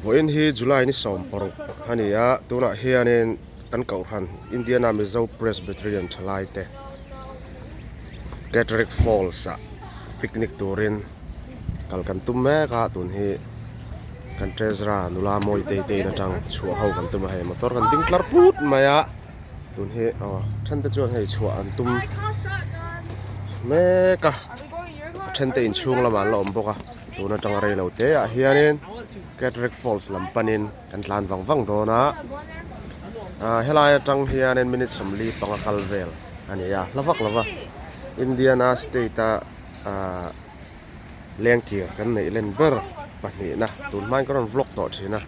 voin hi July ni som por hania tuna hianin kan kau han Indiana Mizo Presbyterian thalai te Catterick Falls a picnic turin kalkan tumme ka tun hi kan trezra nula moi te na tang chua ho kan tum hai motor kan ding tlar put maya tun hi than te chuan hei chua an tum me ka then te in chung lama lom boka tuna tang rei lo te a hianin Catterick Falls lampanin kan tlan wang do na helai tang hianin minute somli panga kalvel ani ya lawak Indiana State lengkir kan nei len ber pahni na tun mai kan vlog to thina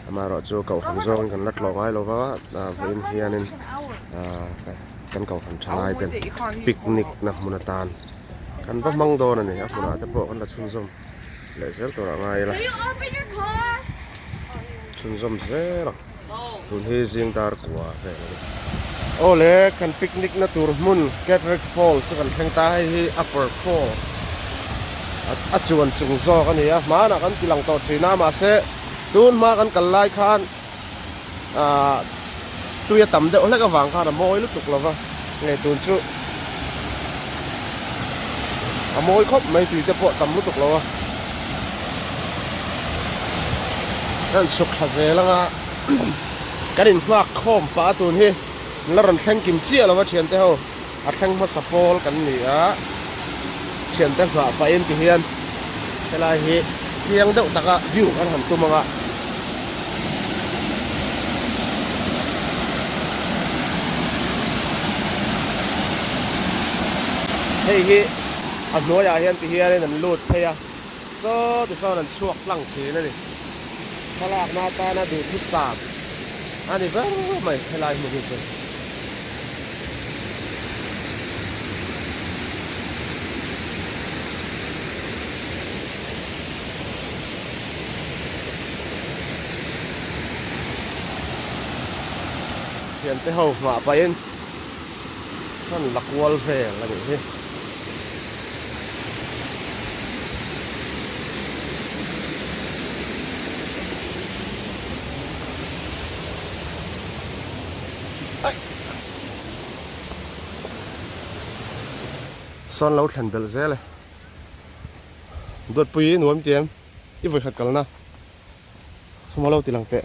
amaro chu kau han zong kan lat lo ngai lo wa in hianin kan kau han thalai ten picnic na munatan kan ba mang do na ni a puna te po kan la chun zom le sel to ra ngai la chun zom zera tun he jing dar kwa ve ole kan picnic na tur mun Catterick Falls kan theng ta hi upper fall a chuan chung zo kan ni a mana kan tilang to thina ma se tun ma kan kalai khan tuya tam de ole ka wang kha na moi lu tuk lova ngai tun chu a moi khop mai tu te po tam lu tuk lova kan suk khaze langa kan in hak khom pa tun hi laran thang kim chia lova thian te ho a thang ma sapol kan ni a thian te kha pa in ti hian helai hi chiang deuh taka view kan ham tu manga hei hi a hnuai ah hian ti hian an lut theia so ti sawn an chuak tlang thin ani thalak na ta na du thu sam ani ba mai helai mu hi chu hiện tới hầu mà bay in con lạc wall về là như thế son lâu thành bel dễ này đột pui nuông tiêm ít vừa khát cả na không lâu thì lằng tệ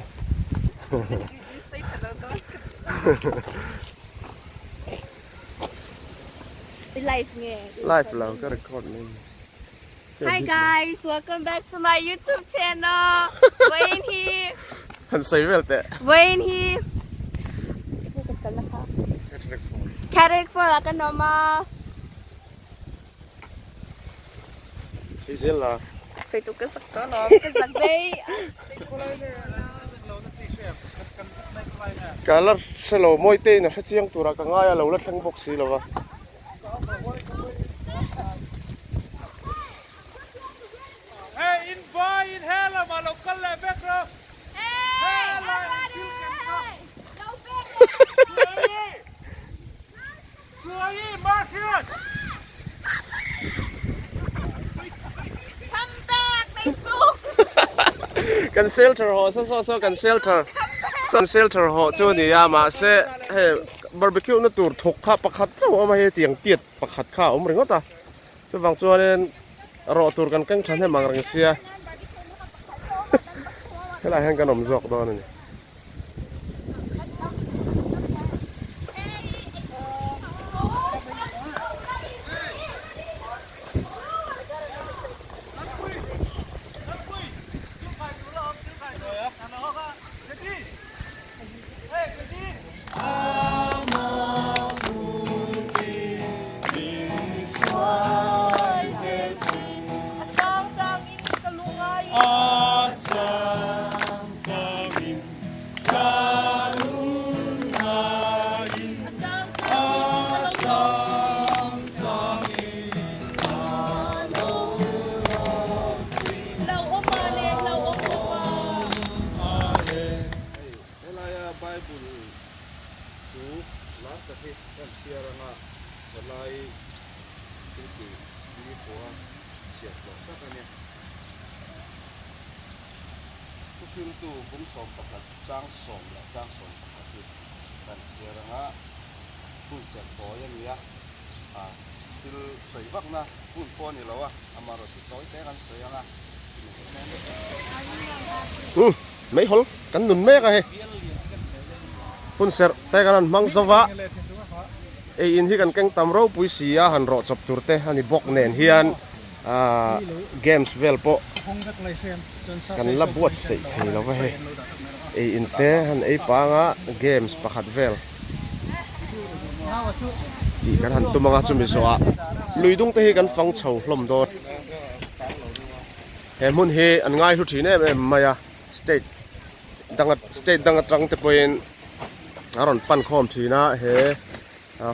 live lâu cái record này. Hi guys, welcome back to my YouTube channel. Wayne here. Anh say vel tệ. Wayne here. Catterick Falls là cái nó mà. Chị xin là. Say tụi cái sắc đó nó cái sắc đây. Cả là xe lô môi tê nè phát chiang tụi ra cả ngay lâu là thằng bốc xí lâu Hey, in hela ma local le bekro. Hey, Suai Martian. come back, Facebook. Cần shelter họ so cần shelter họ cho ni ya mà sẽ hey barbecue nó tụt thục khá bạc khát cháu mà hay tiếng tiệt bạc khát khá ring ngót ta cho vàng cho nên rọ tụtกันcăng chắn hay mang răng xia cái này hàng cái nấm giọt đó này thil tu kum som pakhat chang som la chang som pakhat hi kan siranga phun sek boy ania a thil soi vak na phun po ni lawa amaro ti toi te kan soi anga mấy hol kan nun me ka he phun ser te kan mang zawa e in hi kan keng tam ro pui sia han ro chop tur te ani bok nen hian games vel po kan la buat sei thei lo he e in te han e panga games pakhat vel ti kan han tu manga chu mi so a luidung te hi kan fang chho hlom dot he mun he an ngai hu thine maya state danga trang te poin aron pan khom thina he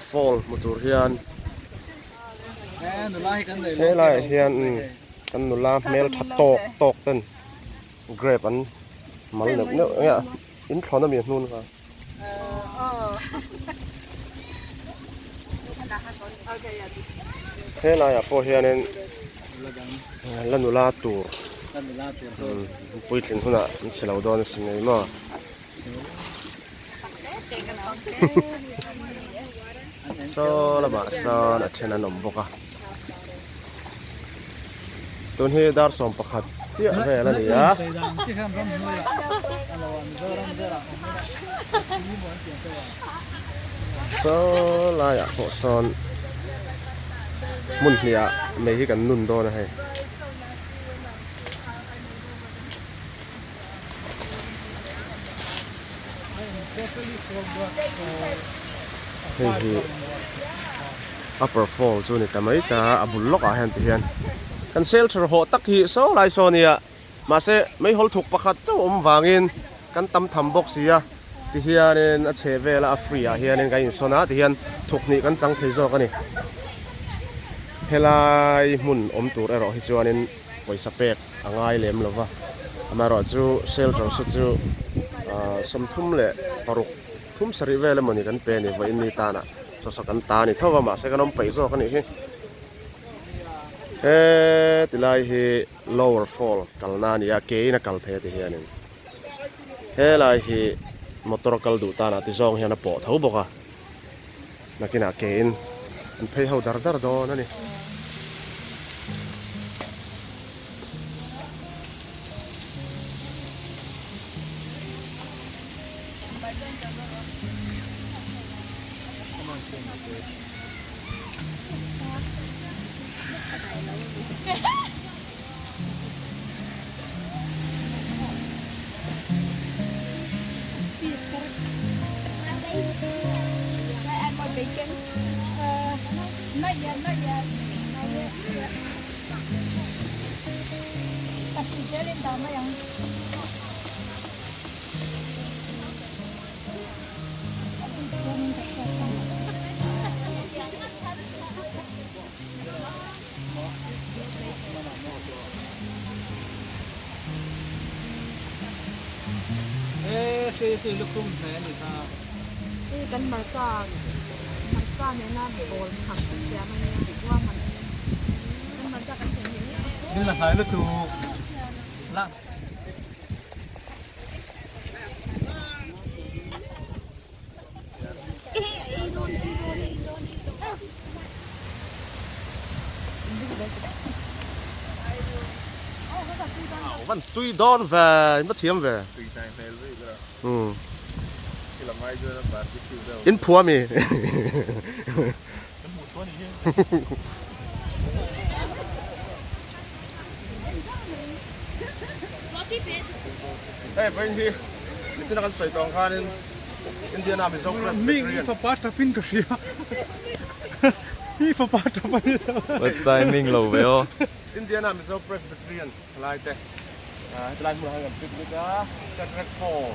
fall motor hian he lai hian kan nula mel tha tok ten grab an mal ne ya in thona mi nun ka he lai a po hian en lanula tur puitlin huna chelo don sinei ma so la ba son a thena nom boka tun hi dar som pakhat chia ve la ni ya so la ya po son mun hia mei hi kan nun do na he hi upper fall chu ni tamai ta abul lok a han ti hian kan shelter ho tak hi so lai so nia ma se mai hol thuk pakhat chu wangin kan tam tham box sia ti hianin a chevela a free a hianin ga in sona ti hian thuk ni kan chang thei zo ka ni helai mun tur ero hi chuanin poisa pek angai lem lova amaro chu shelter su chu som thum le paruk thum sari vele moni kan pe ni vai ni ta na so kan ta ni thawa ma se kanom pai zo kan ni hi tilai hi lower fall kalna ni ya ke ina kal the ti hianin helai hi motor kal du ta na ti zong hian a po tho boka nakina ke in an phei ho dar do na ni Sẽ lúc không thế người taกันมาจากเนี่ยน่าโดนขังเสียมันถือว่ามันมาจากกันอย่างนี้ nhưng là phải lúcถูกละ vẫn tùy đón về mất thiếm về tùy tay về với cái cái làm ngay cho nó bán cái chiều đâu in phua mi cái một con này ê vậy thì trên là con sợi tòng khan nên India nào bị sốc mình phải bắt tập pin cái gì đi phải bắt tập pin What timing lâu vậy ô? India nào bị sốc Presbyterian lại thế lại một hàng picnic á cái fall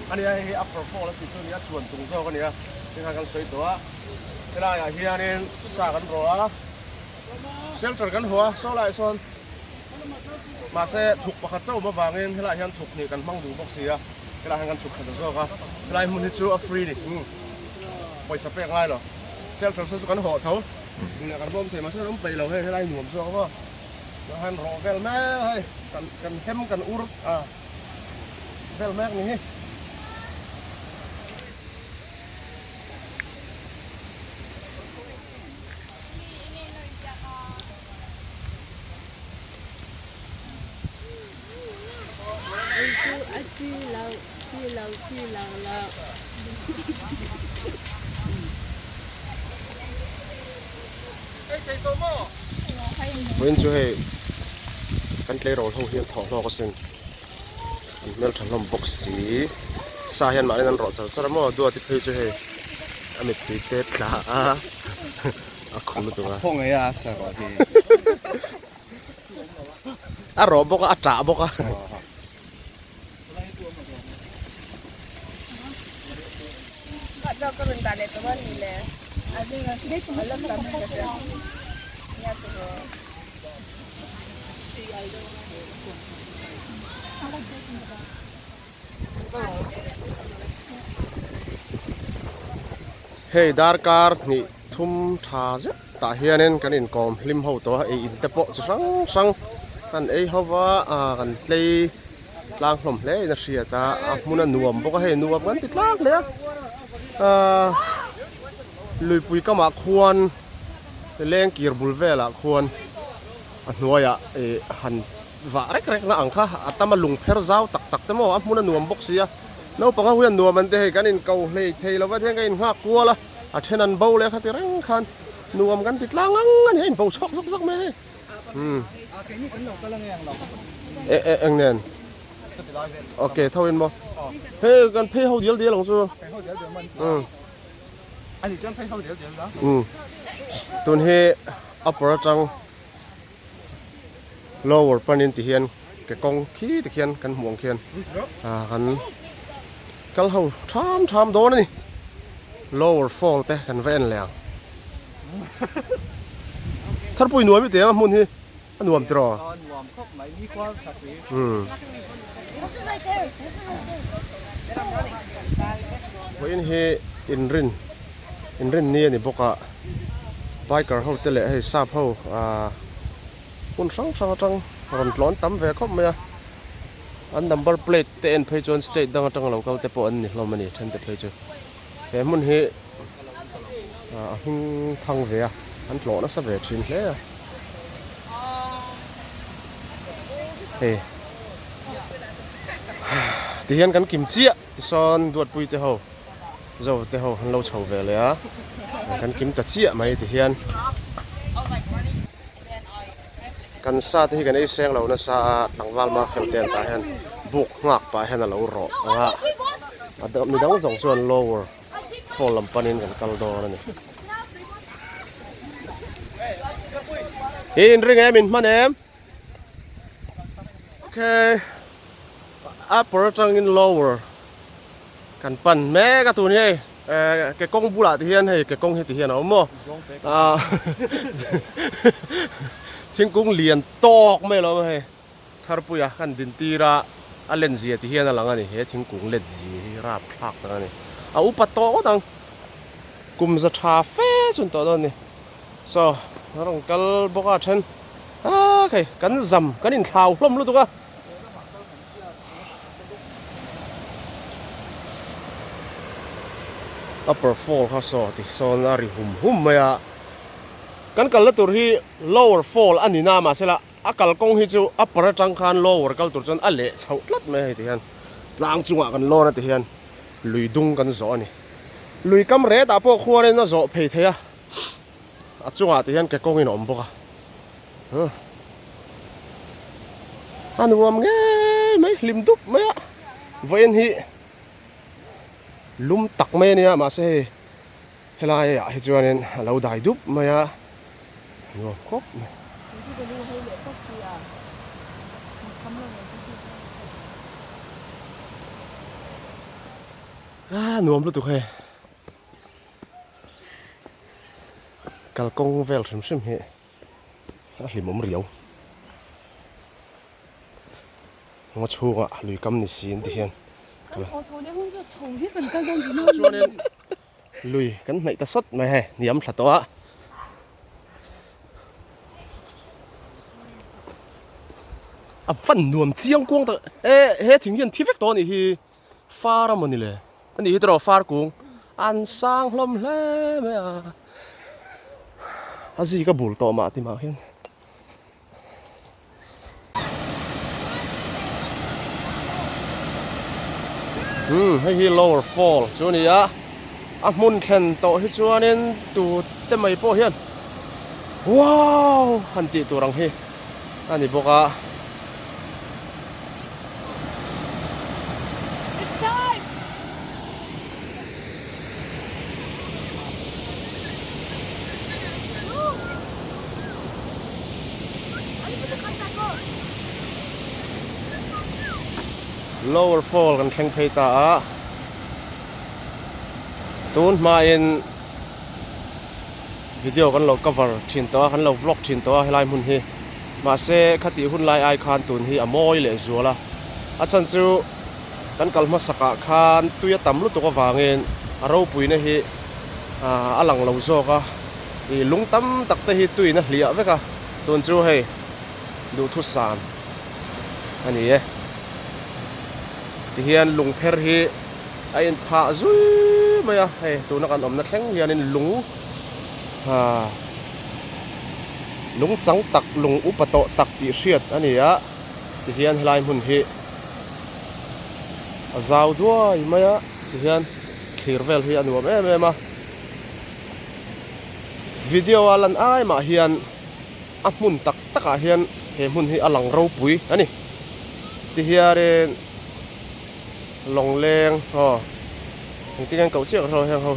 anh ấy upper fall là thì tôi nhớ chuẩn tung sâu cái này trên hàng con sợi đó cái này ở here nên xả con rồi shelter con hoa sau lại son mà sẽ thuộc bậc châu mà vàng nên thế lại hiện thuộc này cần mang đủ bọc xì á cái là hàng cần sụp khẩn rồi cả cái này muốn hết chú free này quay sắp về ngay rồi shelter sẽ cần hộ thấu nhưng cần bom thì mà sẽ đóng bầy lầu hay thế này nhuộm cho không nó hàng rổ vel mẹ hay cần hem cần ur เวลแม็กนี่เว้นช่วยกันเลยเราท่องเที่ยวท่องโลกก็ซึ่งเมื่อทำลมบกสีสาเหตุมาในนั้นเราจะสารมอดูที่เพื่อช่วยอเมริกาเตะละอ่ะคุณรู้ตัว พงไอ้อาสาก็ที่ อ่ะรอบกอ่ะจ่าบกอ่ะ เราก็เป็นตาเด็กตัวนี้แหละอันนี้ก็ได้ชมแล้วก็ไม่ได้เนี่ยตัว เฮ้ยดาร์การ์นี่ทุ่มท่าจะตาเฮียนกันอินกอมลิมหัวตัวไออินเตปจะสังกันไอหัวกันเลยล้างลมเลยนะเสียตามุนันนวมบอกว่าให้นวมกันติดล้างเลยลุยปุยก็มาควรเล่งกีร์บุลเวล่ะควรหน่วยหันว่าเร็กๆนะอังค่ะอัตมาลุงเพอร์เจ้าตักแต่ว่ามุนันนวมบอกเสียน้องปังหัวนวมมันจะให้กันอินเกาเลยเทแล้วว่าเที่ยงกันอินหักกลัวละเช่นนั้นเบาเลยครับที่รังคันนวมกันติดล้างกันเห็นเบาชอกซักไหมเอ็งเนี่ยโอเคเท่าเห็นบ่เฮ้ยกันเพ่เขาเดียวหลงจูอันนี้จนไปเขาเดี๋ยวแล้ว ตุนเฮอัปราจัง lower ปนินติเฮียนแกกองขี้ติเฮียนกันห่วงเฮียนกันกัลเขาทำโดนนี่ lower fall แต่กันแว่นแล้วท่านปุยหน่วยไม่เตะมุนที่หน่วมตรอวันนี้อินรินเนี่ยนี่บอกว่าไปกับเขาเตะเลยให้ทราบเขาคนสังจังรอนร้อนตั้มแหวกเขาไม่อัน number plate เตนเพจอนสเตทดังจังเราเขาเตะปนนี่เรามันนี่ฉันเตะเพจแต่มันเฮหิ้งพังแหวกอันหล่อนักสับแหวกชิ้นเลยเฮ้ที่เห็นกันกิมเจี๊ยที่ซ้อนดวดปุยเตะเขาเจ้าเตะเขาเราเฉาแหวกเลยกันกิมตะเจี๊ยไหมที่เห็นกันซาที่กันไอ้เสียงเรานะซาหลังวัลมาเฟลเตนตาเห็นบุกงักไปเห็นเราหรอมีดังสองส่วน lower fall ลำปันินกันกัลโดนั่นนี่เห็นเรื่องไงมินมาเนมโอเค upper จัง in lower กันปั่นแม่กระตุ้นให้แกกงบุหรี่ที่เห็นให้แกกงให้ที่เห็นเอาหม้อทิ้งกุ้งเลียนตอกไม่หรอไม่ทาร์ปุยกันดินตีระอันเลนจีที่เฮียนั่นหลังนี่เฮ้ทิ้งกุ้งเลนจีราบพลักตั้งนี่อุปโตก็ตั้งกุมจะชาเฟ่จนตัวนี้ so เราต้องกัลบอกว่าฉันโอเคกันจำกันอินข่าวล้มรู้ตัว upper fall เขาสอที่โซนอาริหุ่มไม่อะกันกัลตัวที่ lower fall อันนี้น่ามาเสียละอากัลกงที่จู upper จังคัน lower กัลตัวจนอันเละเฉาลัดไม่ให้ที่เห็นล้างจังหวะกันโลนะที่เห็นลุยดุงกันโซนี่ลุยกำเรตาพวกขวานน่ะโซเพย์เทียจังหวะที่เห็นแกกงอินอมบกอะอันรวมไงไม่ลิมดุบไม่อะเวนฮีลุมตักไม่เนี่ยมาเซ่เฮลายอะฮิจวนเองเราได้ดุบไม่อะโย่ครบนวมรู้ตัวเหรอกัลกงเวลซึมเหรอลิมอมเรียว我错啊，雷咁你先啲先。我坐呢，我就从呢份跟跟住呢。做呢，雷咁你得失咪係，你飲實到啊？ à phân nuông chiang quang ta ê hết thỉnh hiện thiết đó này hi pha ra một này lệ anh đi hết rồi pha cũng ăn sang lắm lẽ mẹ à gì cái bùn to mà thì mà hiện hay hi lower fall chỗ này á mun khen to hết chỗ nên tụ tem mày po hiện wow hành ti tụ răng hi anh đi bốc à lower fall kan khen phei ta tun ma in video kan lo cover thin to kan lo vlog thin to helai mun hi ma se khati hun lai ai khan tun hi amoi le zuala a chan chu kan kalma saka khan tuya tamlu to ka wangin aro puina hi alang lo zo ka i lungtam takte hi tuina hlia veka tun chu hei du thu san ani e hian lung pher hi a in pha zui maya hei tuna kan omna thleng hian in lung chang tak lung upato tak ti hriat ani a ti hian helai mun hi a zau duai maya ti hian clear vel hi anuam em a video alan ai ma hian a mun tak taka hian he mun hi alang ro pui ani ti hian long leng ho tiếng Anh cậu chiếc rồi heo hầu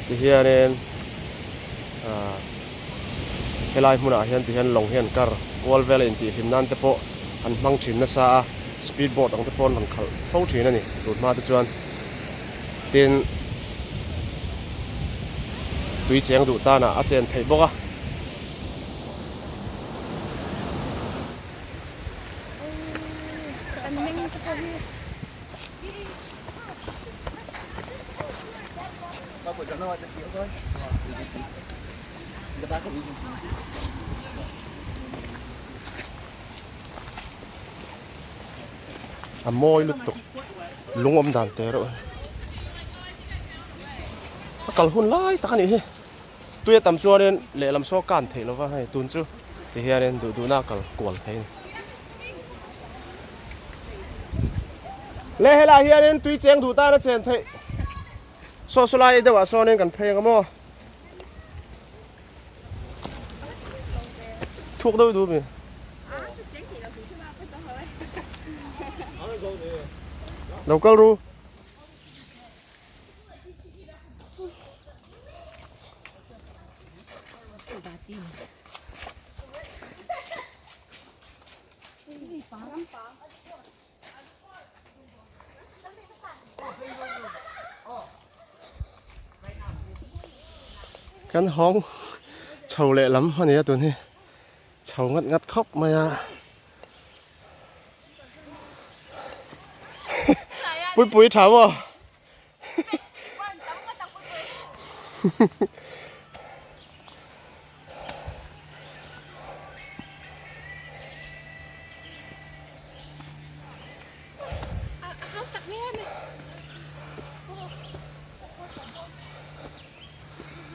thì hiện nên cái lai muốn hiện thì hiện long hiện car wall valley thì hiện nan tepo han mang chin na sa speedboat ang tepo han khal phau thin ani tut ma tu chuan tin tui cheng du ta na a chen thei boka môi lụt tục lung om đàn té rồi cầu hun lai ta này tôi tầm chua nên lệ làm so cản thể nó vào hay tuôn chứ thì hiện nên đủ na cầu quẩy thế lệ hay là hiện nên tuy chén đủ ta nó chén thế so lai đâu à so nên cần phê cái mò thuốc đâu đủ mình đâu câu ru căn hóng trầu lệ lắm hôm nay tuần này trầu ngắt ngắt khóc mà bụi bụi trầu à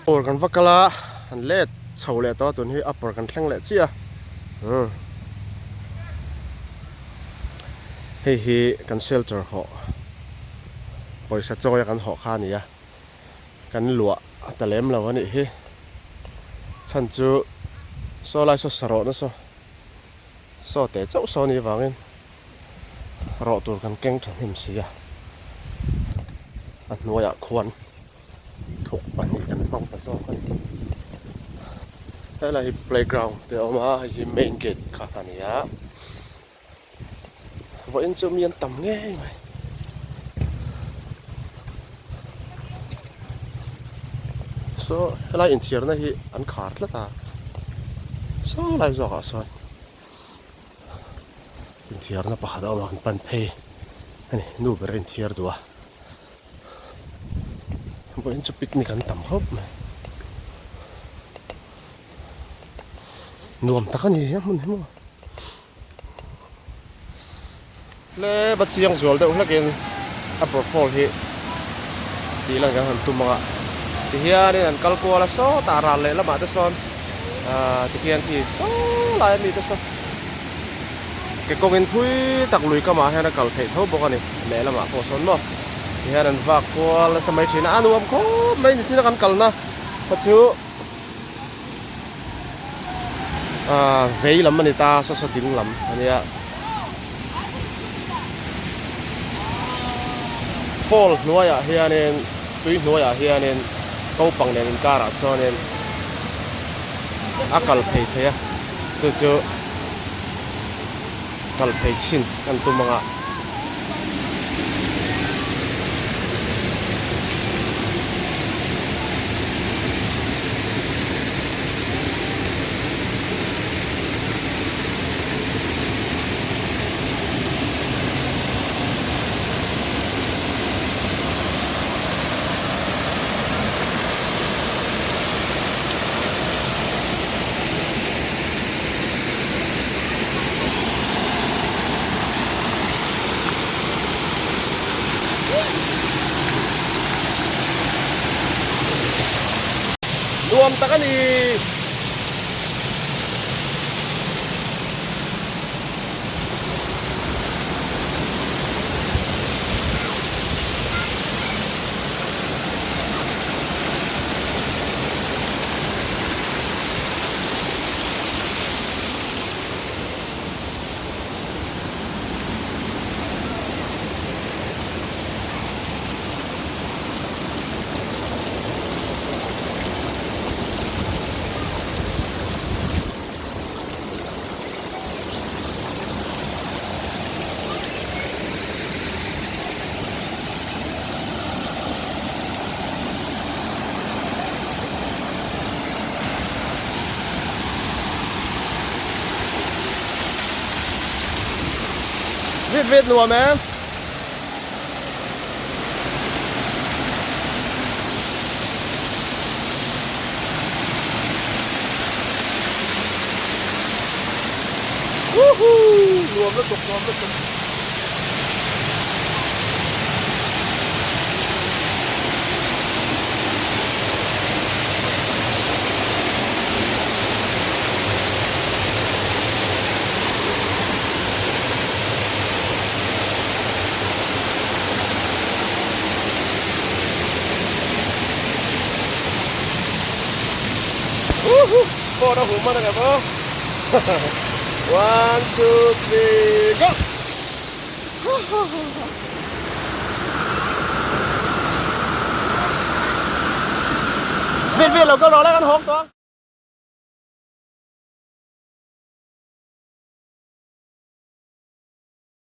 or kan vakala an let chho le to tun hi upper kan thleng le chia hei hi kan shelter ho poisa choya kan ho kha ni ya kan lua talem lo ani hi chan chu so lai so saro na so te chau so ni wangin ro tur kan keng thang him sia an noya khwan thuk pani kan pang ta so kan đây là playground để mà hi main gate kha ani ya vẫn chưa miên tầm nghe mày so lại interior này hi an khát lắm ta so lại rõ cả son interior nó bắt đầu bằng pan pay này nu beri interior dua vẫn chưa picnic an tầm hop mày nuông ta cái gì á mình hiểu không le bat siang zual de ulakin upper fall hi ti lang kan tu mga ti hian an kalkuala so tara le lama te son ti hian ti so lai mi te so ke kongin phui tak lui ka ma hian kal thei tho bok ani le lama ko son mo ti hian an va kwal samai thina anuam ko mai ni china kan kalna pachu vei lam ani ta so so ding lam ania fall nuaya hianin tui nuaya hianin ko pang nen kara sonen akal phei theya chu chu kal phei chin kan tu manga rùm ta cái gì viết luôn em luôn nó tục Bỏ ra hùm mà nè bố. 1, 2, 3, go! Viết là câu đó là con hộp đó.